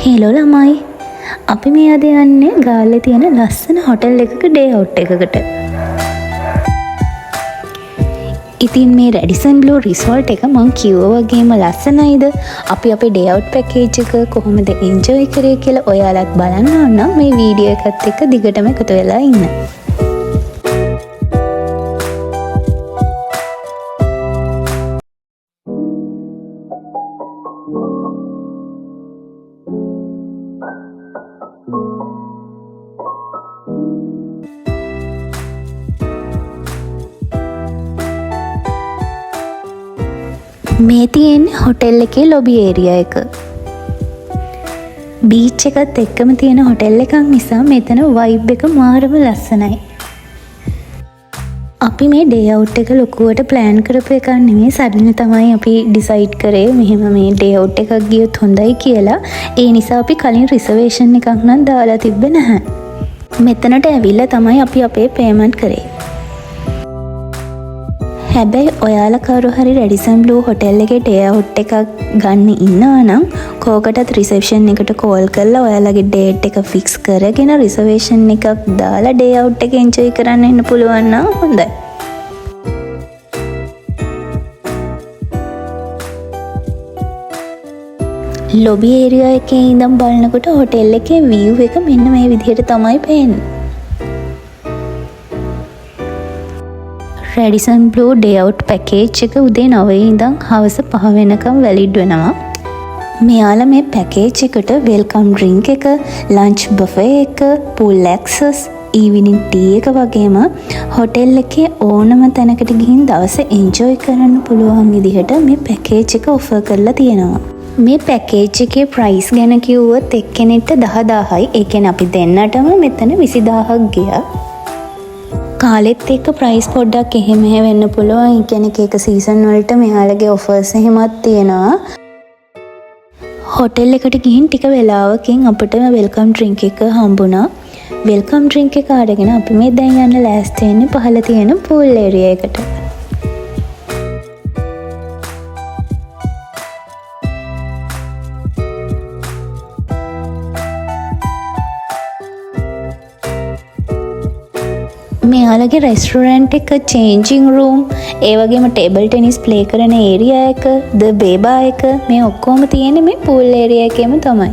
Hello ළමයි, අපි මේ අද යන්නේ ගාල්ලේ තියෙන ලස්සන හොටෙල් එකක ඩේ අවුට් එකකට. ඉතින් මේ රැඩිසන් බ්ලූ රිසෝර්ට් එක මං කිව්වා වගේම ලස්සනයිද? අපි අපේ ඩේ අවුට් පැකේජ් එක කොහොමද එන්ජොයි කරේ කියලා ඔයාලත් බලන්න ඕන නම් මේ වීඩියෝ එකත් එක්ක දිගටම එකතු වෙලා ඉන්න. මේ තියෙන්නේ හොටෙල් එකේ ලොබි ඒරියා එක. බීච් එකත් එක්කම තියෙන හොටෙල් එකක් නිසා මෙතන වයිබ් එක මාරම ලස්සනයි. අපි මේ ඩේ අවුට් එක ලොකුවට ප්ලෑන් කරපු එකක් නෙමෙයි, සඩන්ලි තමයි අපි ඩිසයිඩ් කරේ මෙහෙම මේ ඩේ අවුට් එකක් ගියොත් හොඳයි කියලා. ඒ නිසා අපි කලින් රිසර්වේෂන් එකක් නම් දාලා තිබ්බේ නැහැ. මෙතනට ඇවිල්ලා තමයි අපි අපේ පේමන්ට් කරේ. හැබැයි ඔයාලා කවුරු හරි රැඩිසන් බ්ලූ හොටෙල් එකේ ඩේ අවුට් එකක් ගන්න ඉන්නවා නම් කෝකටත් රිසෙප්ෂන් එකට කෝල් කරලා ඔයාලගේ ඩේට් එක ෆික්ස් කරගෙන රිසර්වේෂන් එකක් දාලා ඩේ අවුට් එක එන්ජොයි කරන්න එන්න පුළුවන් නම් හොඳයි. ලොබි ඒරියා එකේ ඉඳන් බලනකොට හොටෙල් එකේ view එක මෙන්න මේ විදිහට තමයි පේන්නේ. රැඩිසන් බ්ලූ ඩේ අවුට් පැකේජ් එක උදේ 9 ඉඳන් හවස 5 වෙනකම් වැලිඩ් වෙනවා. මෙයාලා මේ පැකේජ් එකට වෙල්කම් ඩ්‍රින්ක් එක, ලන්ච් බෆේ එක, පූල් ඇක්සස්, ඊවිනිං ටී එක වගේම හොටෙල් එකේ ඕනම තැනකට ගිහින් දවස එන්ජොයි කරන්න පුළුවන් විදිහට මේ පැකේජ් එක ඔෆර් කරලා තියෙනවා. මේ පැකේජ් එකේ ප්‍රයිස් ගැන කිව්වොත් එක්කෙනෙක්ට 10000යි. ඒ කියන්නේ අපි දෙන්නටම මෙතන 20000ක් ගියා. කාලෙත් එක්ක ප්‍රයිස් පොඩ්ඩක් එහෙම වෙන්න පුළුවන්. ඒ කියන්නේ එක සීසන් වලට මෙයාලගේ ඔෆර්ස් එහෙමත් තියෙනවා. හොටෙල් එකට ගිහින් ටික වෙලාවකින් අපිට වෙල්කම් ඩ්‍රින්ක් එක හම්බුණා. වෙල්කම් ඩ්‍රින්ක් එක අරගෙන අපි මේ දැන් යන්න ලෑස්ති වෙන්නේ පහළ තියෙන පූල් ඒරියා එකට. මෙයාලගේ රෙස්ටෝරන්ට් එක, චේන්ජිං රූම්, ඒ වගේම ටේබල් ටෙනිස් ප්ලේ කරන ඒරියා එක, ද බේබා එක මේ ඔක්කොම තියෙන්නේ මේ පූල් ඒරියා එකේම තමයි.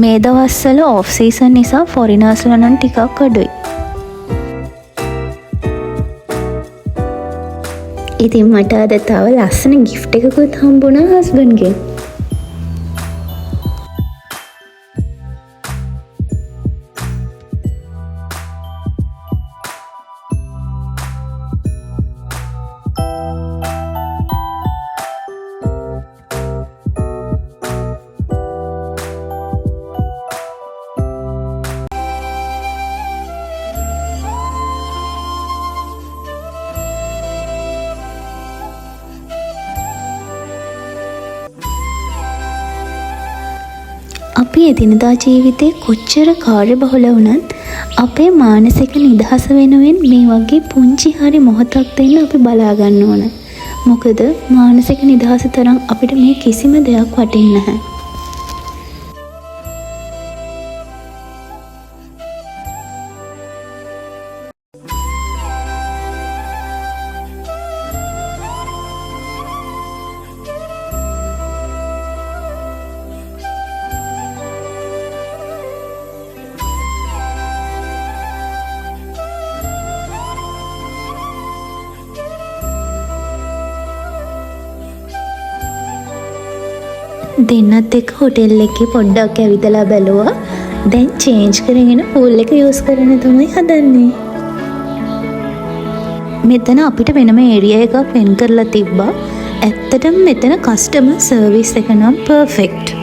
මේ දවස්වල ඔෆ් සීසන් නිසා ෆොරිනර්ස්ලා නම් ටිකක් අඩුයි. ඉතින් මට අද තව ලස්සන ගිෆ්ට් එකකුත් හම්බුණා හස්බන්ඩ්ගෙන්. අපි එදිනදා ජීවිතේ කොච්චර කාර්යබහුල වුණත් අපේ මානසික නිදහස වෙනුවෙන් මේ වගේ පුංචි හරි මොහොතක් දෙන්න අපි බලා ගන්න ඕන. මොකද මානසික නිදහස තරම් අපිට මේ කිසිම දෙයක් වටින්නේ නැහැ. දෙන්නත් එක්ක හොටෙල් එකේ පොඩ්ඩක් ඇවිදලා බැලුවා. දැන් චේන්ජ් කරගෙන පූල් එක යූස් කරන්න තමයි හදන්නේ. මෙතන අපිට වෙනම ඒරියා එකක් වෙන් කරලා තිබ්බා. ඇත්තටම මෙතන කස්ටමර් සර්විස් එක නම් පර්ෆෙක්ට්.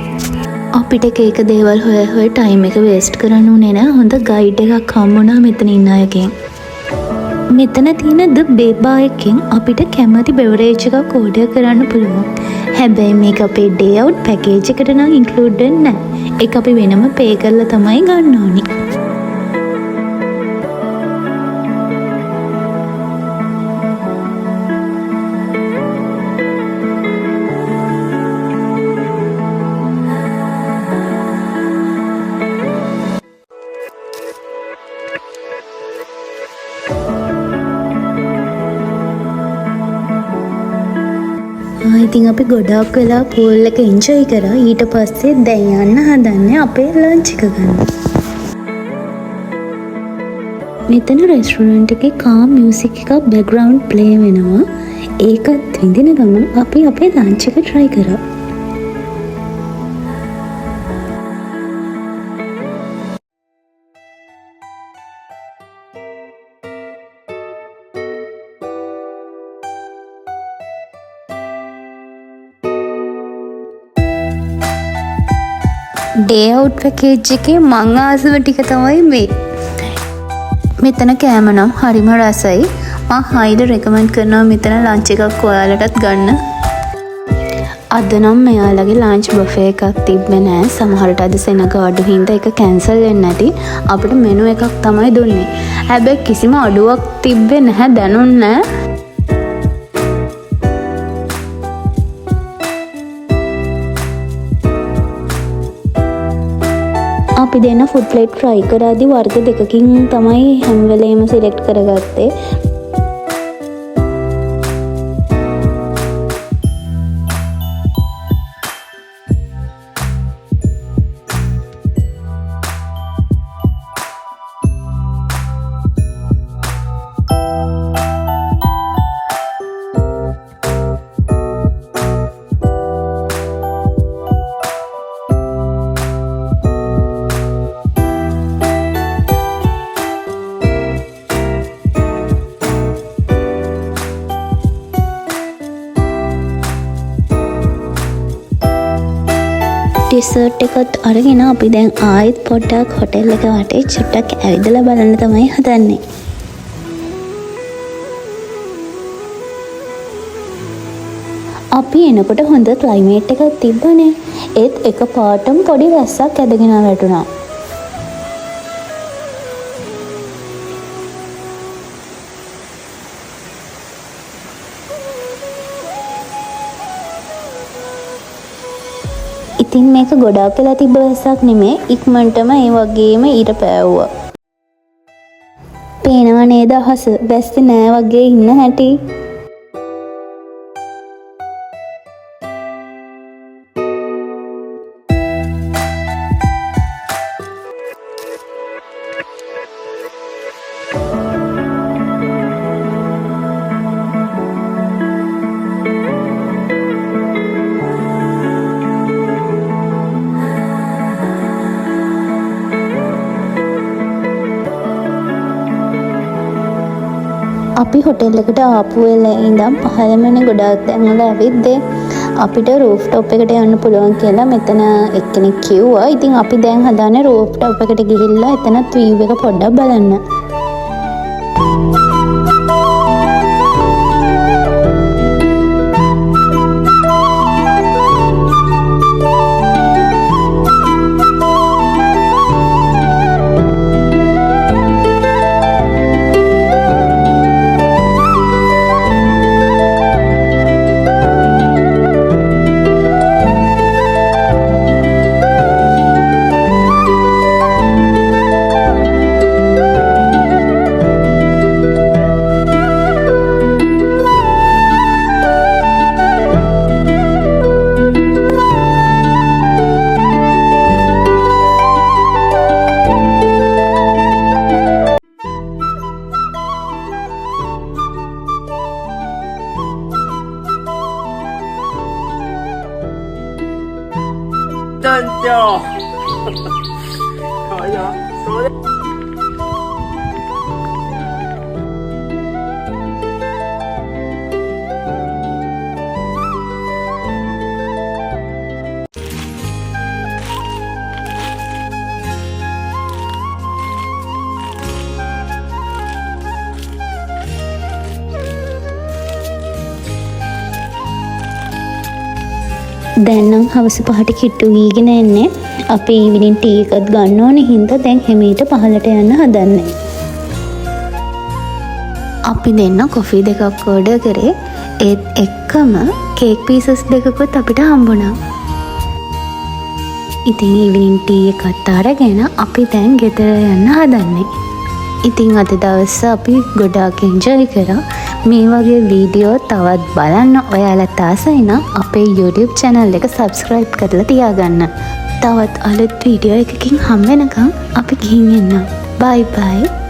අපිට එක දේවල් හොය ටයිම් එක වේස්ට් කරන්න උනේ නැහැ. හොඳ ගයිඩ් එකක් හම්බුණා මෙතන ඉන්න අයගෙන්. මෙතන තියෙන ද බේබා එකෙන් අපිට කැමති බෙවරේජ් එකක් ඕඩර් කරන්න පුළුවන්. හැබැයි මේක අපේ ඩේ අවුට් පැකේජ් එකට නම් ඉන්ක්ලූඩ් වෙන්නේ නැහැ. ඒක අපි වෙනම පේ කරලා තමයි ගන්න ඕනි. ඉතින් අපි ගොඩාක් වෙලා පූල් එක එන්ජොයි කරා. ඊට පස්සේ දැන් යන්න හදන්නේ අපේ ලන්ච් එක ගන්න. මෙතන රෙස්ටොරන්ට් එකේ කාම් මියුසික් එකක් බෑග්ග්‍රවුන්ඩ් ප්ලේ වෙනවා. ඒකත් විඳින ගමන් අපි අපේ ලන්ච් එක try කරා. ඩේ අවුට් පැකේජ් එකේ මං ආසම ටික තමයි මේ. මෙතන කෑම නම් හරිම රසයි. මම හයිලි රෙකමන්ඩ් කරනවා මෙතන ලන්ච් එකක් ඔයාලටත් ගන්න. අද නම් මෙයාලගේ ලන්ච් බෆේ එකක් තිබ්බේ නෑ. සමහරට අද සෙනග අඩු හින්දා ඒක කැන්සල් වෙන්න ඇති. අපිට මෙනු එකක් තමයි දුන්නේ. හැබැයි කිසිම අඩුවක් තිබ්බේ නැහැ, දැනුන්නේ නෑ. අපි දෙන්න ෆුඩ් ප්ලේට් ට්‍රයි කරාදී වර්ග දෙකකින් තමයි හැම වෙලේම සිලෙක්ට් කරගත්තේ. ඩෙසර්ට් එකත් අරගෙන අපි දැන් ආයෙත් පොඩ්ඩක් හොටෙල් එක වටේ චුට්ටක් ඇවිදලා බලන්න තමයි හදන්නේ. අපි එනකොට හොඳ ක්ලයිමේට් එකක් තිබ්බනේ. ඒත් එකපාරටම පොඩි වැස්සක් ඇදගෙන වැටුණා. ඉතින් මේක ගොඩාක් වෙලා තිබ්බ වැස්සක් නෙමෙයි, ඉක්මනටම ඒ වගේම ඊට පෑවුවා. පේනව නේද අහස? වැස්සේ නෑ වගේ ඉන්න හැටි. අපි හොටෙල් එකට ආපු වෙලේ ඉඳන් 15 වෙනි ගොඩාක් තැන්වල ඇවිද්දේ. අපිට රූෆ් টොප් එකට යන්න පුළුවන් කියලා මෙතන එක්කෙනෙක් කිව්වා. ඉතින් අපි දැන් හදාන්නේ රූෆ් টොප් එකට ගිහිල්ලා එතනත් වීව් එක පොඩ්ඩක් බලන්න. දැන් නම් හවස 5ට කිට්ටු වීගෙන එන්නේ. අපි ඊවිනිං ටී එකත් ගන්න ඕනේ හින්දා දැන් හිමීට පහලට යන්න හදන්නේ. අපි දෙන්න කොෆි දෙකක් ඕඩර් කරේ. ඒත් එක්කම කේක් පීසස් දෙකකුත් අපිට හම්බුණා. ඉතින් ඊවිනිං ටී එකත් අරගෙන අපි දැන් ගෙදර යන්න හදන්නේ. ඉතින් අද දවස අපි ගොඩාක් එන්ජොයි කරා. මේ වගේ වීඩියෝ තවත් බලන්න ඔයාලට ආසයි නම් අපේ YouTube channel එක subscribe කරලා තියාගන්න. තවත් අලුත් වීඩියෝ එකකින් හම්බ වෙනකම් අපි ගිහින් එන්නම්. bye bye.